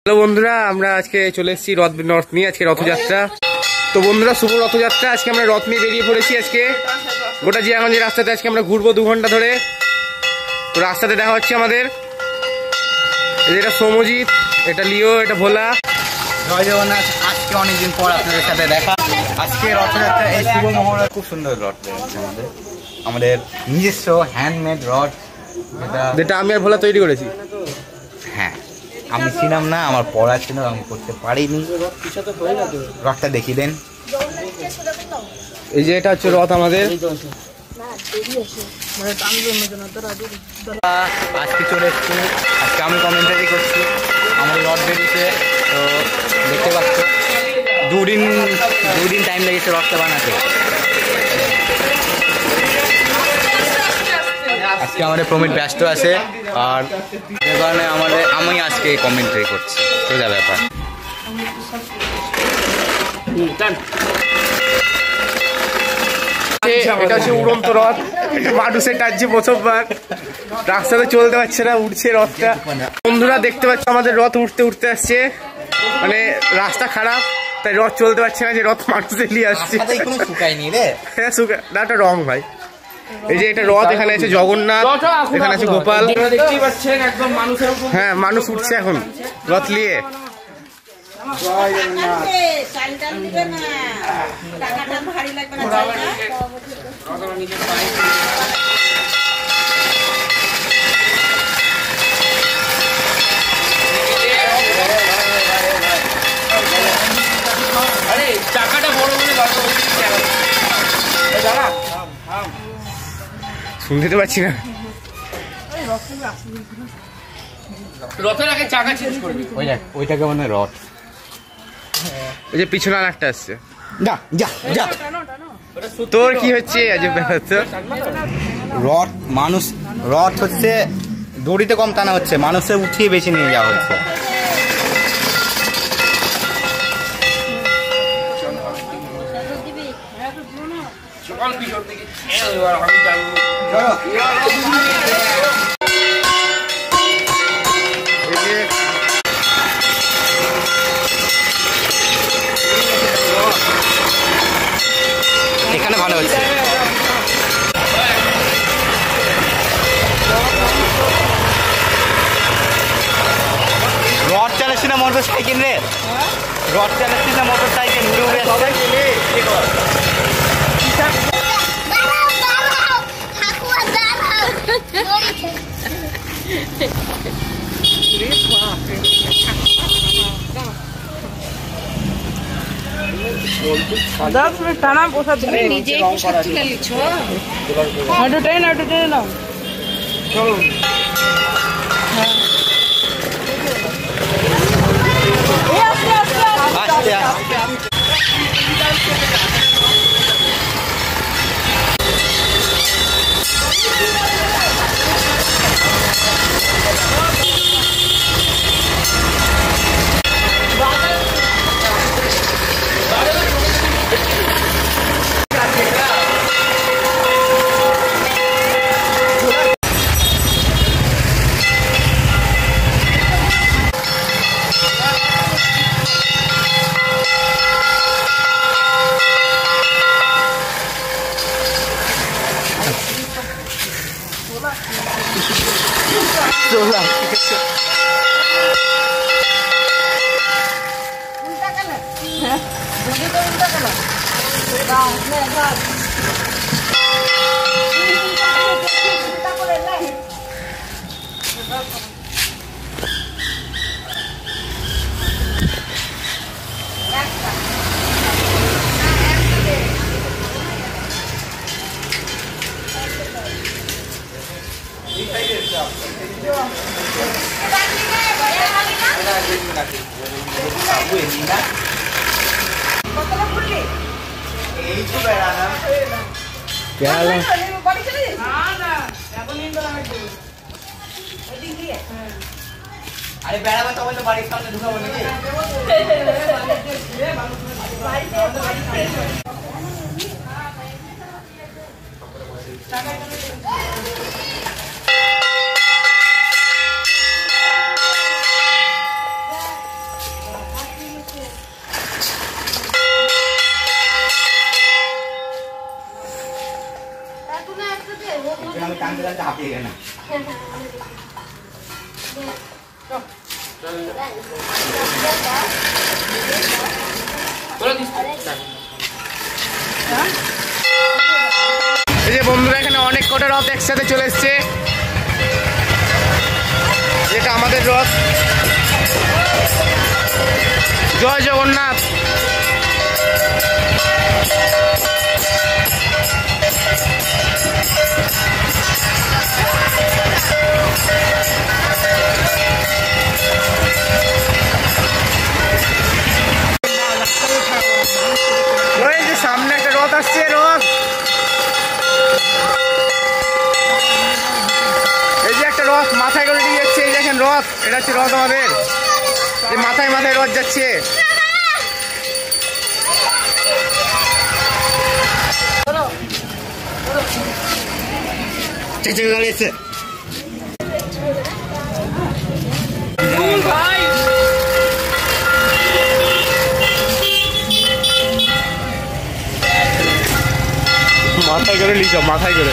Hello বন্ধুরা, আমরা আজকে চলে এসেছি রথ নিয়ে। আজকে রথযাত্রা। তো বন্ধুরা, শুভ রথযাত্রা। আজকে আমরা রথ নিয়ে বেরিয়ে পড়েছি। আজকে গোটা জিয়াগঞ্জ রাস্তাতে আজকে আমরা ঘুরবো 2 ঘন্টা ধরে। তো রাস্তাতে দেখা হচ্ছে আমাদের, এটা সৌমজিৎ, এটা লিও, এটা ভোলা। জয় জগন্নাথ। আজকে অনেকদিন পর আপনাদের সাথে দেখা। আজকে রথযাত্রা, এই শুভ মহড়া খুব সুন্দর রথ রয়েছে আমাদের নিজস্ব হ্যান্ডমেড রথ, যেটা আমি আর ভোলা তৈরি করেছি। হ্যাঁ, আমি ছিলাম না, আমার পড়া ছিল, আমি করতে পারিনি। রথটা দেখিয়ে দেন। এই যে এটা হচ্ছে রথ আমাদের। আজকে চলে এসছি, আজকে আমি কমেন্টারি করছি। আমার রথ বেরিয়েছে, তো দেখতে পাচ্ছ দুদিন টাইম লেগেছে রথটা বানাতে। আজকে আমাদের প্রমিত ব্যস্ত আছে, আর যে কারণে আমি আজকে কমেন্টারি করছি। সোজা ব্যাপার। এটা হচ্ছে উড়ন্ত রথ। মানুষের টানছে প্রথমবার, রাস্তাতে চলতে পারছে না, উঠছে রথটা। বন্ধুরা দেখতে পাচ্ছ আমাদের রথ উঠতে উঠতে আসছে। মানে রাস্তা খারাপ, তাই রথ চলতে পারছে না, যে রথ মানুষের নিয়ে আসছে। হ্যাঁ, না, একটা রং ভাই। এই যে এটা রথ, এখানে আছে জগন্নাথ, এখানে আছে গোপাল। দেখতেই পাচ্ছেন একদম মানুষের। হ্যাঁ, মানুষ উঠছে এখন রথ নিয়ে। চাকাটা বড় বলে শুনতে তো পাচ্ছি না। রথের আগে চাকা চেঞ্জ করবি। ওইটাকে মানে রথ। ওই যে পিছনে আর একটা আসছে। তোর কি হচ্ছে আজব ব্যাপার তো? রথ হচ্ছে দড়িতে কম টানা হচ্ছে, মানুষের উঠিয়ে বেশি নিয়ে যাওয়া হচ্ছে। এখানে ভালো হচ্ছে। রথ চালাচ্ছি না মোটর সাইকেল রে, রথ চালাচ্ছি না মোটর সাইকেল। টানা পোষা তুমি নিজেই পোষা তুলে লিছ। ট্রেন নাও। চলো। আরে বেড়াবে তবে তো বাড়ির সামনে ঢুকাবো নাকি? এই যে বন্ধুরা এখানে অনেক কটা রথ একসাথে চলে এসছে, যেটা আমাদের রথ। জয় জগন্নাথ। ওই যে সামনে একটা রথ আসছে, রথ। এই যে একটা রথ মাথায় করে নিয়ে যাচ্ছে, এই দেখেন রথ, এটা হচ্ছে রথ আমাদের, যে মাথায় মাথায় রথ যাচ্ছে। দাঁড়িয়েছে মাথায় করে লিচ, মাথায় করে।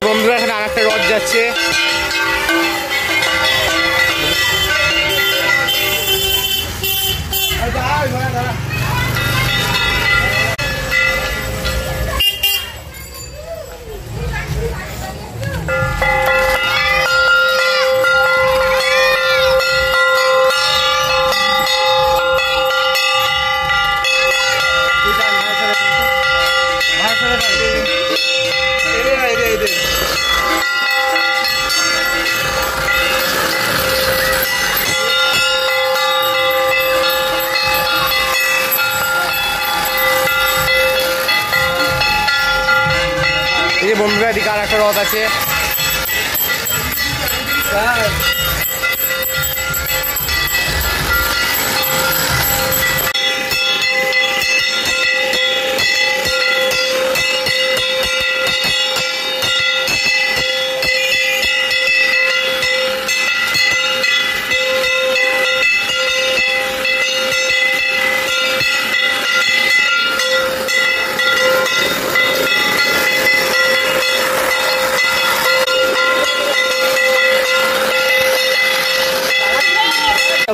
বন্ধুরা এখানে আর একটা রথ যাচ্ছে। এই যে বন্ধুরা এদিকে আর একটা রথ আছে।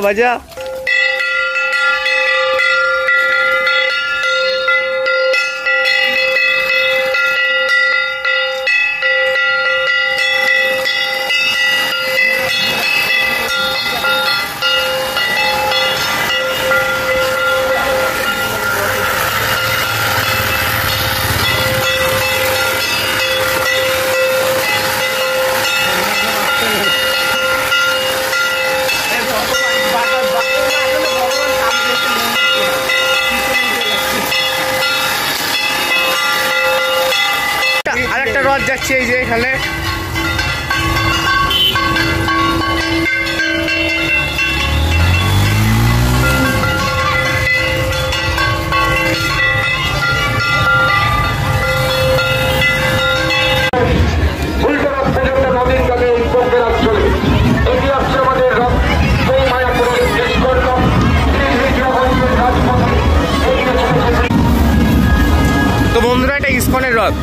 बजा আরেকটা রথ যাচ্ছে এই যে এখানে। তো বন্ধুরা এটা ইসকনের রথ।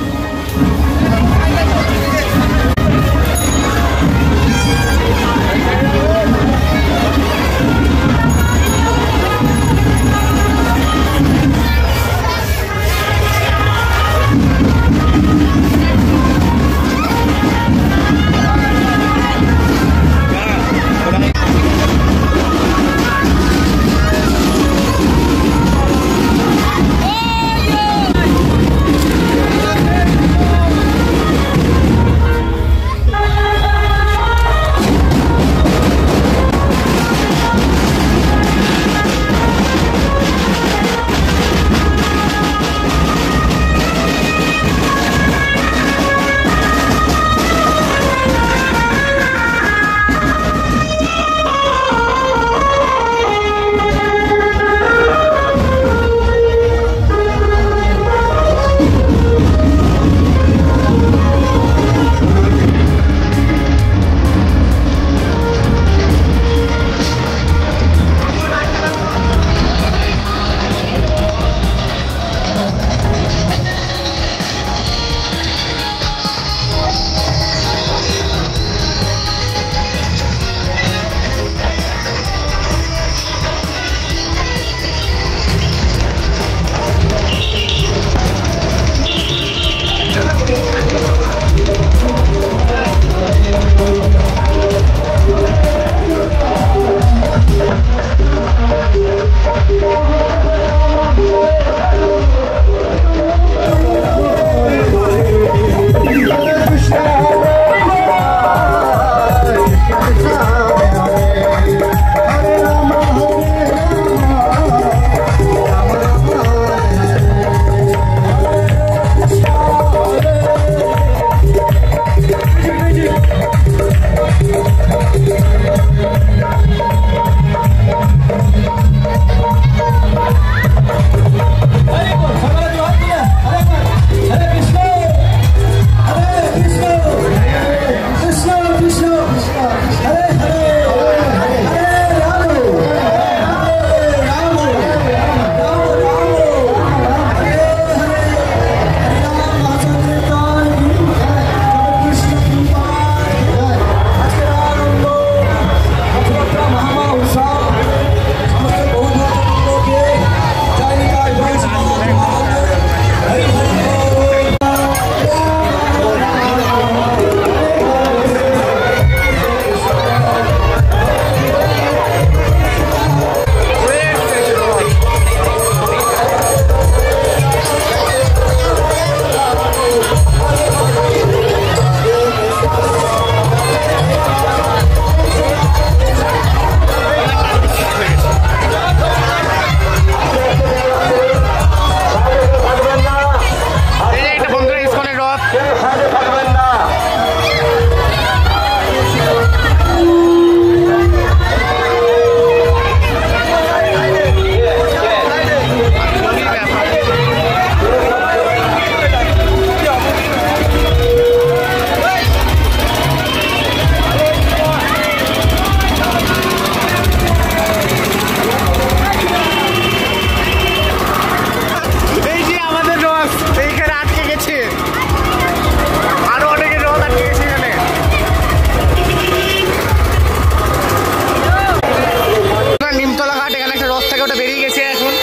ওটা বেরিয়ে গেছে এখন।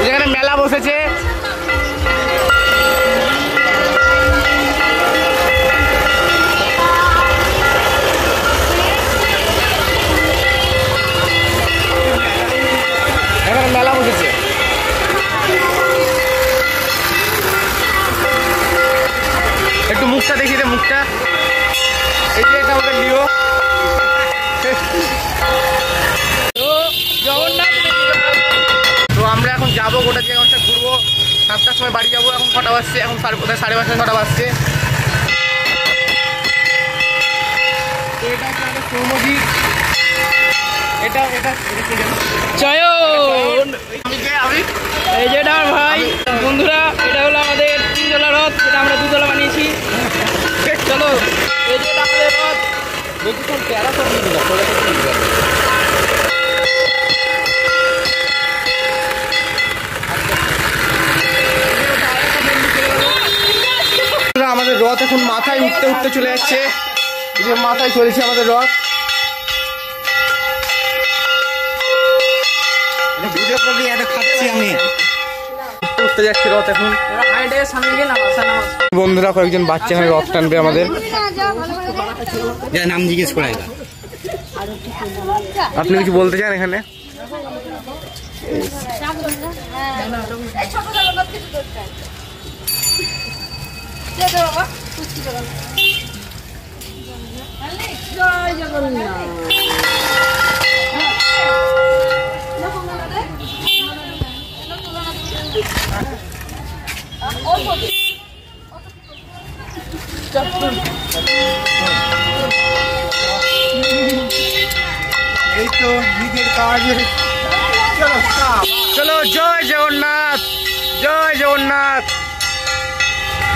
যেখানে মেলা বসেছে, এখানে মেলা বসেছে। একটু মুখটা দেখিয়ে দে, মুখটা। এই যে এটা আমাদের লিও। তো আমরা এখন যাবো, গোটা জায়গাটা ঘুরবো, 7টার সময় বাড়ি যাবো। এখন কটা বাজছে? এখন 5:30 6টা বাজছে। তো এটা হচ্ছে আমাদের সৌমজি। এটা চয়ন, আমি এই যে এটা আমার ভাই। বন্ধুরা, এটা হলো আমাদের 3 রথ, যেটা আমরা 2 বানিয়েছি। চলো, এই যে এটা আমাদের রথ। আমাদের রথ এখন মাথায় উঠতে উঠতে চলে যাচ্ছে। এই যে মাথায় চলেছে আমাদের রথ। ভিডিও করবি, এটা খাচ্ছি আমি। উঠতে যাচ্ছে রথ এখন। বন্ধুরা, কয়েকজন বাচ্চা এখানে রথ টানবে আমাদের। নাম জিজ্ঞেস করাই। আপনি কিছু বলতে চান এখানে? এই তো নিজের কাজ। চলো, জয় জগন্নাথ, জয় জগন্নাথ,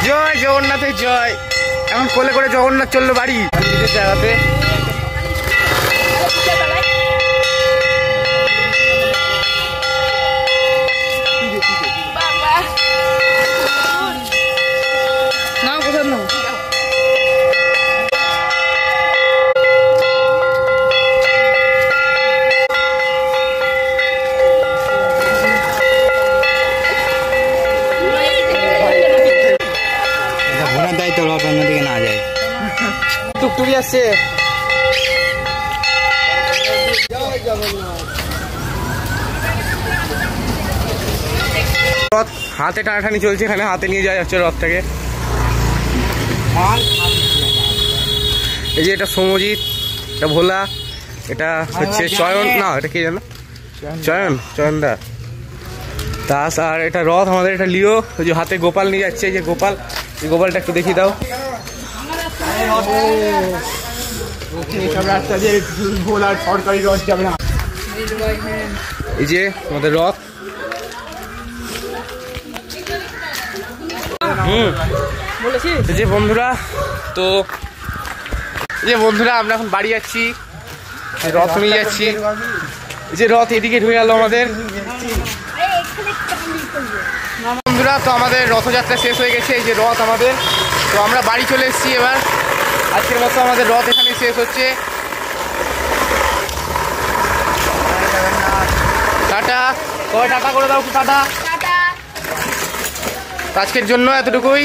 জয় জগন্নাথের জয়। এখন কোলে করে জগন্নাথ চললো বাড়ি নিজের জায়গাতে। অন্যদিকে না যায়। টুকটুকি আসছে। রথ হাতে টানাটানি চলছে, এখানে হাতে নিয়ে যাওয়া যাচ্ছে রথটাকে। এই যে এটা সৌমজিৎ, এটা ভোলা, এটা হচ্ছে চয়ন, না এটা কে জানো, চয়নদা দাস। আর এটা রথ আমাদের, এটা লিও। ওই যে হাতে গোপাল নিয়ে যাচ্ছে, এই যে গোপাল, এই গোপালটা একটু দেখিয়ে দাও। এই যে আমাদের রথ। এই যে বন্ধুরা, তো এই যে বন্ধুরা, আমরা এখন বাড়ি যাচ্ছি, রথ নিয়ে যাচ্ছি। এই যে রথ এদিকে ঢুকে গেল আমাদের। বন্ধুরা, তো আমাদের রথযাত্রা শেষ হয়ে গেছে। এই যে রথ আমাদের, তো আমরা বাড়ি চলে এসেছি এবার। আজকের মতো আমাদের রথ এখানে শেষ হচ্ছে। টাটা, সবাই টাটা করে দাও, টাটা। আজকের জন্য এতটুকুই।